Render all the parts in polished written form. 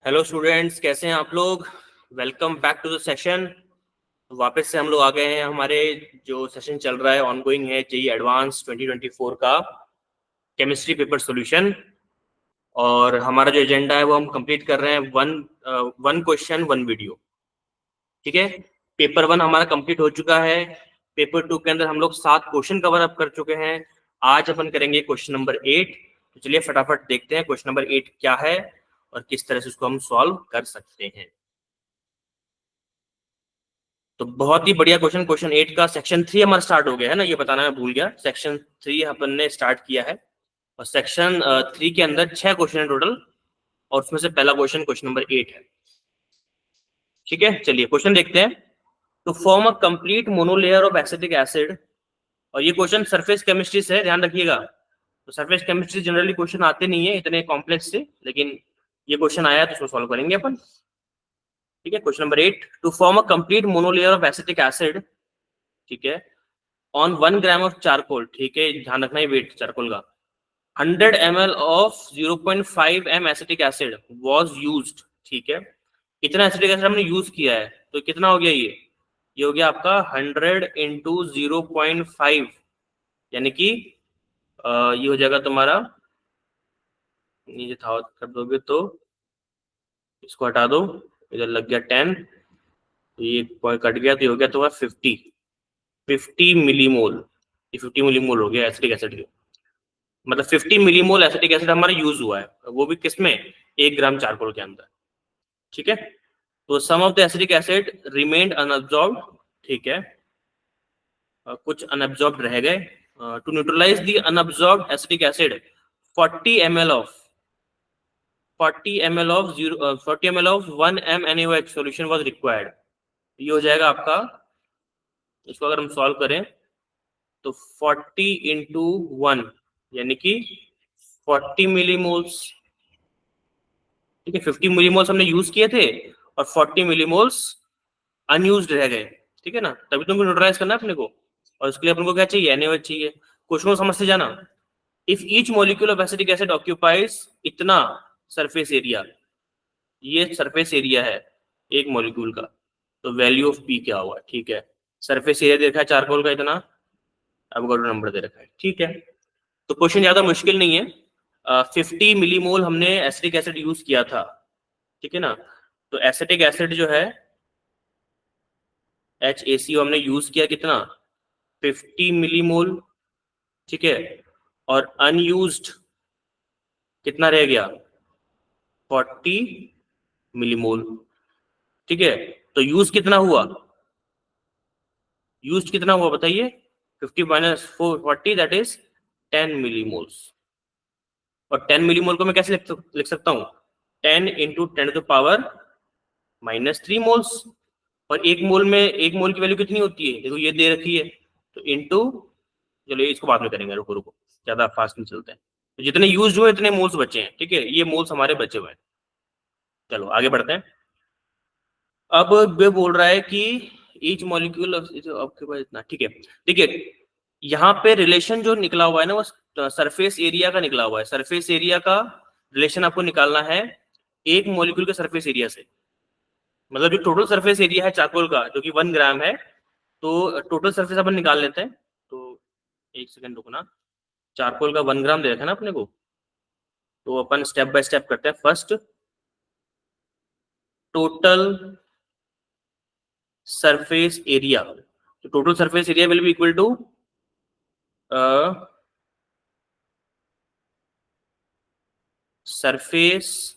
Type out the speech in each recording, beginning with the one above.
Hello students, कैसे हैं आप लोग। Welcome back to the session. वापस से हम लोग आ गए हैं। हमारे जो सेशन चल रहा है ऑनगोइंग है जेईई एडवांस 2024 का केमिस्ट्री पेपर सॉल्यूशन। और हमारा जो एजेंडा है वो हम कंप्लीट कर रहे हैं वन क्वेश्चन वन वीडियो। ठीक है, पेपर 1 हमारा कंप्लीट हो चुका है। पेपर 2 के अंदर हम लोग 7 क्वेश्चन कवर अप कर चुके हैं। आज अपन करेंगे क्वेश्चन नंबर 8। तो चलिए फटाफट देखते हैं क्वेश्चन नंबर 8 क्या है और किस तरह से उसको हम सॉल्व कर सकते हैं। तो बहुत ही बढ़िया क्वेश्चन 8 का सेक्शन 3 हमारा स्टार्ट हो गया है ना, ये बताना मैं भूल गया। सेक्शन 3 अपन ने स्टार्ट किया है और सेक्शन 3 के अंदर 6 क्वेश्चन है टोटल, और उसमें से पहला क्वेश्चन नंबर 8 है। ठीक है, चलिए क्वेश्चन देखते हैं। To form a complete monolayer of acetic acid, और ये क्वेश्चन सरफेस केमिस्ट्री से है, ध्यान रखिएगा। तो सरफेस केमिस्ट्री जनरली क्वेश्चन आते नहीं है इतने कॉम्प्लेक्स से, लेकिन ये क्वेश्चन आया तो उसको सॉल्व करेंगे अपन। ठीक है, question number 8। To form a complete monolayer of acetic acid, ठीक है, ऑन 1 ग्राम ऑफ चारकोल, ठीक है, ध्यान रखना है वेट चारकोल का, 100 ml of 0.5 m acetic acid was used. ठीक है, कितना एसिटिक एसिड हमने यूज किया है, तो कितना हो गया ये हो गया आपका 100 इंटू 0.5, यानी कि ये हो जाएगा तुम्हारा, नीचे था कर दोगे तो इसको हटा दो, इधर लग गया 10, तो ये पॉइंट कट गया, तो ये हो गया तुम्हारा 50 मिलीमोल। ये 50 मिलीमोल हो गया एसिटिक एसिड के, मतलब 50 मिलीमोल एसिटिक एसिड हमारा यूज हुआ है, वो भी किसमें, 1 ग्राम चारकोल के अंदर। ठीक है, तो some of the acetic acid remained unabsorbed, ठीक है, कुछ अनअब्जॉर्ब्ड रह गए। To neutralise the unabsorbed acetic acid 40 ml of 40 ml of 1 m NaOH solution was required. ये हो जाएगा आपका, इसको अगर हम सॉल्व करें तो 40 इंटू 1 यानी कि 40 मिलीमोल्स। ठीक है, 50 मिलीमोल्स हमने यूज किए थे और 40 मिलीमोल्स अनयूज्ड रह गए। ठीक है ना, तभी तुमको न्यूट्रलाइज करना है अपने को, और उसके लिए अपन को क्या चाहिए, NaOH चाहिए। क्वेश्चन को समझते जाना। If each molecule of acetic acid occupies इतना सरफेस एरिया, ये सरफेस एरिया है एक मॉलिक्यूल का, तो वैल्यू ऑफ पी क्या हुआ। ठीक है, सरफेस एरिया दे रखा है चारकोल का इतना, अब नंबर दे रखा है। ठीक है, तो क्वेश्चन ज्यादा मुश्किल नहीं है। 50 मिलीमोल हमने एसिटिक एसिड यूज किया था। ठीक है ना, तो एसिटिक एसिड जो है HACO हमने यूज किया कितना, 50 मिलीमोल। ठीक है, और अनयूज्ड कितना रह गया, 40 मिलीमोल। ठीक है, तो यूज कितना हुआ, यूज कितना हुआ बताइए, 50 माइनस 40 दैट इज 10 मिलीमोल्स। और 10 मिलीमोल को मैं कैसे लिख सकता हूँ, 10 इंटू 10⁻³ मोल्स। और एक मोल की वैल्यू कितनी होती है, देखो ये दे रखी है, तो इंटू, चलो इसको बाद में करेंगे, रुको रुको ज्यादा फास्ट नहीं चलते हैं। तो जितने यूज हुए इतने मोल्स बचे हैं। ठीक है, ये मोल्स हमारे बचे हुए हैं। चलो आगे बढ़ते हैं। अब वे बोल रहा है कि ईच मॉलिक्यूल आपके पास इतना, ठीक है। देखिए यहाँ पे रिलेशन जो निकला हुआ है ना, वो सरफेस एरिया का निकला हुआ है। सरफेस एरिया का रिलेशन आपको निकालना है एक मॉलिक्यूल के सरफेस एरिया से, मतलब जो टोटल सरफेस एरिया है चारकोल का जो कि 1 ग्राम है, तो टोटल सरफेस अपन निकाल लेते हैं। तो एक सेकंड रुकना, चारकोल का 1 ग्राम दे रखा है ना अपने को, तो अपन स्टेप बाय स्टेप करते हैं। फर्स्ट, टोटल सरफेस एरिया, तो total surface area will be equal to surface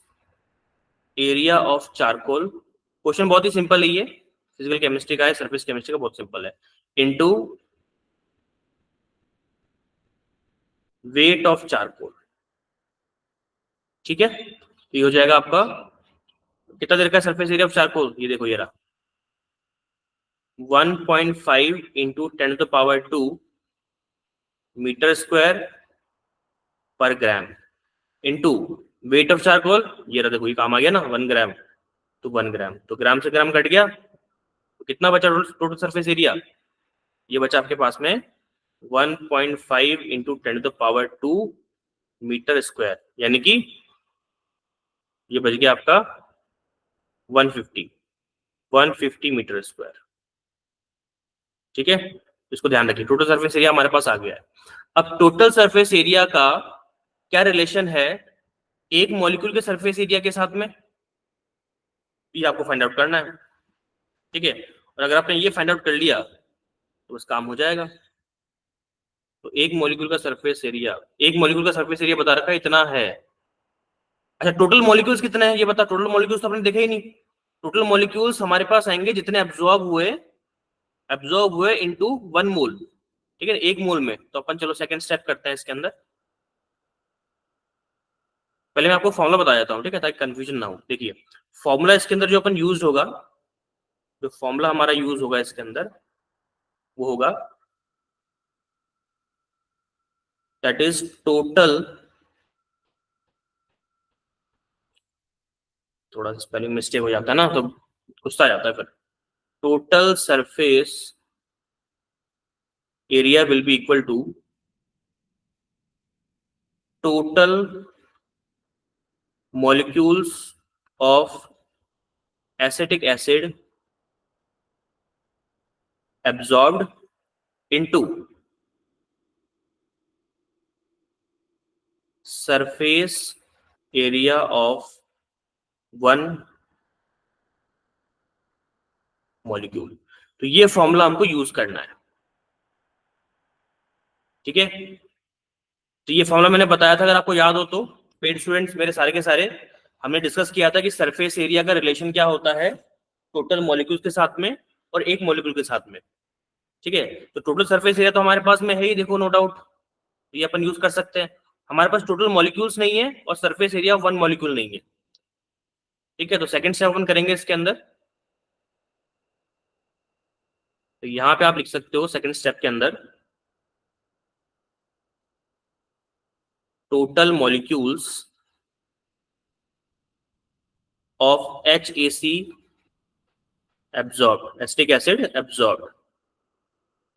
area of charcoal. Question बहुत ही सिंपल है, ये फिजिकल केमिस्ट्री का है, सरफेस केमिस्ट्री का बहुत सिंपल है, इनटू वेट ऑफ चारकोल। ठीक है, तो ये हो जाएगा आपका कितना देर का सरफेस एरिया ऑफ चारकोल, ये देखो ये रहा 1.5 इंटू 10⁻² मीटर स्क्वायर पर ग्राम, इंटू वेट ऑफ चारकोल, ये रहा देखो ये काम आ गया ना 1 ग्राम, तो 1 ग्राम, तो ग्राम से ग्राम कट गया, तो कितना बचा टोटल सरफेस एरिया, ये बचा आपके पास में 1.5 इंटू 10⁻² मीटर स्क्वायर, यानी कि ये बच गया आपका 150 मीटर स्क्वायर। ठीक है, इसको ध्यान रखिए। टोटल सरफेस एरिया हमारे पास आ गया है। अब टोटल सरफेस एरिया का क्या रिलेशन है एक मॉलिक्यूल के सरफेस एरिया के साथ में, ये आपको फाइंड आउट करना है। ठीक है, और अगर आपने ये फाइंड आउट कर लिया तो बस काम हो जाएगा। तो एक मॉलिक्यूल का सरफेस एरिया बता रखा है इतना है। अच्छा, टोटल मॉलिक्यूल्स कितने हैं ये बता। टोटल मॉलिक्यूल्स तो आपने देखे ही नहीं। टोटल मॉलिक्यूल्स हमारे पास आएंगे जितने एब्जॉर्ब हुए इनटू 1 मोल। ठीक है, 1 मोल में। तो अपन चलो सेकंड स्टेप करते हैं इसके अंदर। पहले मैं आपको फॉर्मूला बता देता हूँ, ठीक है, ताकि कंफ्यूजन ना हो। देखिए, फॉर्मूला इसके अंदर जो अपन यूज होगा, जो फॉर्मूला हमारा यूज होगा इसके अंदर, वो होगा दैट इज टोटल, थोड़ा स्पेलिंग मिस्टेक हो जाता है ना तो गुस्सा आ जाता है फिर। Total surface area will be equal to total molecules of acetic acid absorbed into surface area of one molecule। तो ये फॉर्मूला हमको यूज करना है। ठीक है, तो ये फॉर्मूला मैंने बताया था, अगर आपको याद हो तो। पेड स्टूडेंट्स मेरे सारे के सारे, हमने डिस्कस किया था कि सरफेस एरिया का रिलेशन क्या होता है टोटल मॉलिक्यूल्स के साथ में और एक मॉलिक्यूल के साथ में। ठीक है, तो टोटल सरफेस एरिया तो हमारे पास में है ही, देखो, नो डाउट, ये अपन यूज कर सकते हैं। हमारे पास टोटल मॉलिक्यूल्स नहीं है और सरफेस एरिया 1 मॉलिक्यूल नहीं है। ठीक है, तो सेकंड स्टेप अपन करेंगे इसके अंदर। तो यहां पे आप लिख सकते हो सेकंड स्टेप के अंदर total molecules of HAC absorb, acetic acid absorb.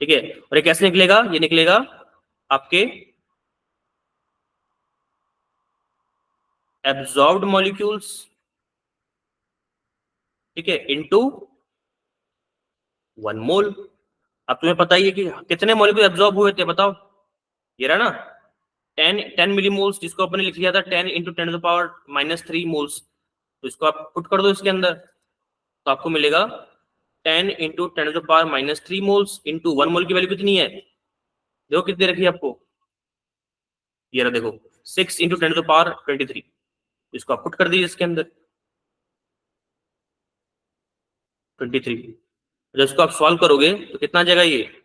ठीक है, और ये कैसे निकलेगा? ये निकलेगा आपके एब्जॉर्ब्ड मॉलिक्यूल्स, ठीक है, इनटू 1 मोल। अब तुम्हें पता ही है कि कितने मॉलिक्यूल एब्जॉर्ब हुए थे, बताओ। ये रहा ना 10 मिलीमोल्स, जिसको अपने लिख लिया था 10 इंटू 10⁻³ मोल्स। तो इसको आप पुट कर दो इसके अंदर, तो आपको मिलेगा 10 इंटू 10⁻³ मोल्स इंटू 1 मोल की वैल्यू कितनी है? देखो कितनी रखी है आपको, ये रहा देखो 6 इंटू 10⁻23। इसको आप पुट कर दीजिए इसके अंदर 23। जब इसको आप सॉल्व करोगे तो कितना आ जाएगा? ये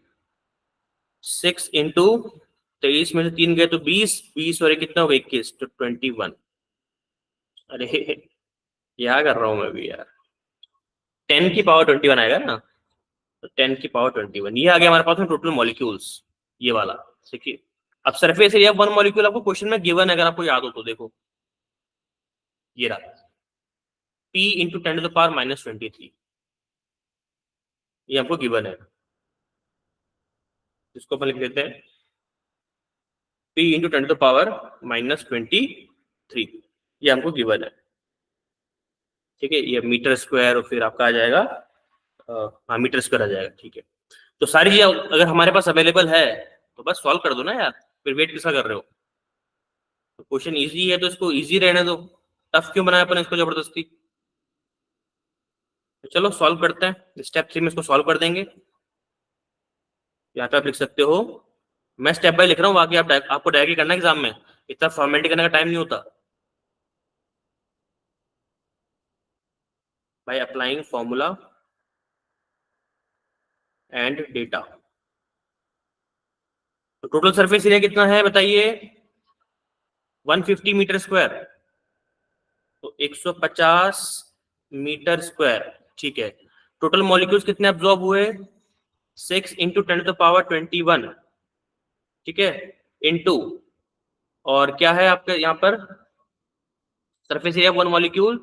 6 इंटू 23 में से 3 गए तो 20 और कितना हो गया 21, तो 21। अरे क्या कर रहा हूं मैं भी यार, 10 की पावर 21 आएगा ना, तो 10 की पावर 21 ये आ गया हमारे पास में टोटल मॉलिक्यूल्स, ये वाला। देखिए, अब सरफेस एरिया 1 मॉलिक्यूल आपको क्वेश्चन में गिवन है, अगर आपको याद हो तो। देखो ये रहा P इंटू 10⁻⁻23, ये हमको गिवन है। इसको अपन लिख लेते हैं P इंटू 10⁻⁻23, ये हमको गिवन है। ठीक है, ये मीटर स्क्वायर और फिर आपका आ जाएगा, हाँ मीटर स्क्वायर आ जाएगा। ठीक है, तो सारी चीजें अगर हमारे पास अवेलेबल है तो बस सॉल्व कर दो ना यार, फिर वेट किसका कर रहे हो? तो क्वेश्चन इजी है तो इसको इजी रहने दो, टफ क्यों बनाया अपन इसको जबरदस्ती? तो चलो सॉल्व करते हैं, स्टेप 3 में इसको सॉल्व कर देंगे। यहाँ पे आप लिख सकते हो, मैं स्टेप बाय लिख रहा हूँ, बाकी आपको डायरेक्टली करना है एग्जाम में, इतना फॉर्मेलिटी करने का टाइम नहीं होता। By applying formula and data. तो टोटल सरफेस एरिया कितना है बताइए? 150 मीटर स्क्वायर, तो 150 मीटर स्क्वायर। ठीक है, टोटल मॉलिक्यूल्स कितने अब्सॉर्ब हुए? 6 इंटू 10⁻21। ठीक है, इंटू, और क्या है आपके यहाँ पर surface area 1 molecule,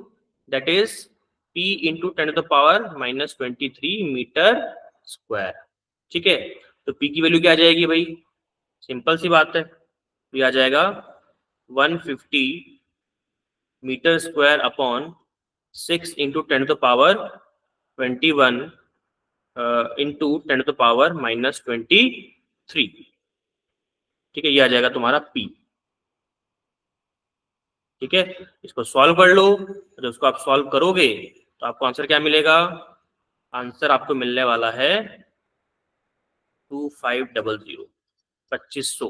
that is P into 10⁻⁻23 meter square. ठीक है, तो P की वैल्यू क्या आ जाएगी भाई? सिंपल सी बात है, ये आ जाएगा 150 meter square upon 6 into 10⁻21 into 10⁻⁻23। ठीक है, ये आ जाएगा तुम्हारा P। ठीक है, इसको सॉल्व कर लो। जब उसको आप सॉल्व करोगे तो आपको आंसर क्या मिलेगा? आंसर आपको मिलने वाला है 2500 2500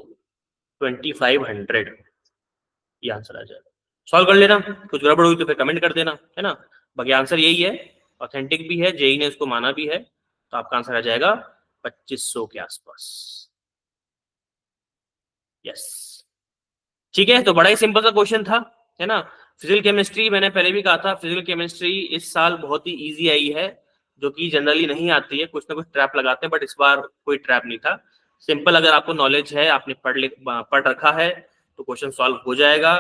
2500। ये आंसर आ जाएगा। सॉल्व कर लेना, कुछ गड़बड़ हुई तो फिर कमेंट कर देना, है ना। बाकी आंसर यही है, ऑथेंटिक भी है, जेई ने इसको माना भी है, तो आपका आंसर आ जाएगा 2500 के आसपास। यस, ठीक है। तो बड़ा ही सिंपल सा क्वेश्चन था, है ना। फिजिकल केमिस्ट्री मैंने पहले भी कहा था, फिजिकल केमिस्ट्री इस साल बहुत ही इजी आई है, जो कि जनरली नहीं आती है, कुछ ना कुछ ट्रैप लगाते हैं, बट इस बार कोई ट्रैप नहीं था। सिंपल, अगर आपको नॉलेज है, आपने पढ़ रखा है तो क्वेश्चन सॉल्व हो जाएगा।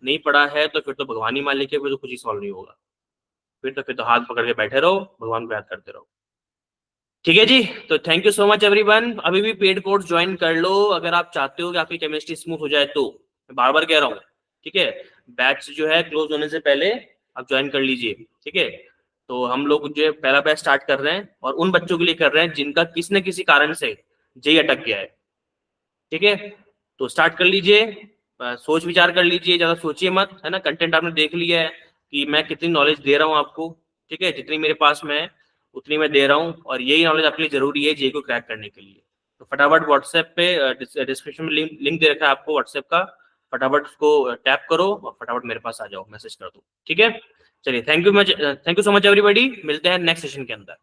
नहीं पढ़ा है तो फिर तो भगवान ही मालिक है, फिर तो कुछ ही सॉल्व नहीं होगा। फिर तो हाथ पकड़ के बैठे रहो, भगवान को याद करते रहो। ठीक है जी, तो thank you so much everyone. अभी भी पेड कोर्स ज्वाइन कर लो अगर आप चाहते हो कि आपकी केमिस्ट्री स्मूथ हो जाए तो। मैं बार बार कह रहा हूँ, ठीक है। बैच जो है क्लोज होने से पहले आप ज्वाइन कर लीजिए, ठीक है। तो हम लोग जो है पहला बैच स्टार्ट कर रहे हैं, और उन बच्चों के लिए कर रहे हैं जिनका किसी न किसी कारण से जेई अटक गया है, ठीक है। तो स्टार्ट कर लीजिए, सोच विचार कर लीजिए, ज्यादा सोचिए मत, है ना। कंटेंट आपने देख लिया है कि मैं कितनी नॉलेज दे रहा हूँ आपको, ठीक है। जितनी मेरे पास में है उतनी मैं दे रहा हूँ, और यही नॉलेज आपके लिए जरूरी है जेई को क्रैक करने के लिए। तो फटाफट व्हाट्सएप पे डिस्क्रिप्शन में लिंक दे रखा है आपको व्हाट्सएप का, फटाफट उसको टैप करो और फटाफट मेरे पास आ जाओ, मैसेज कर दो, ठीक है। चलिए, thank you so much everybody. मिलते हैं नेक्स्ट सेशन के अंदर।